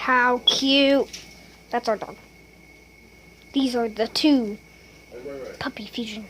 How cute. That's our dog. These are the two puppy fusion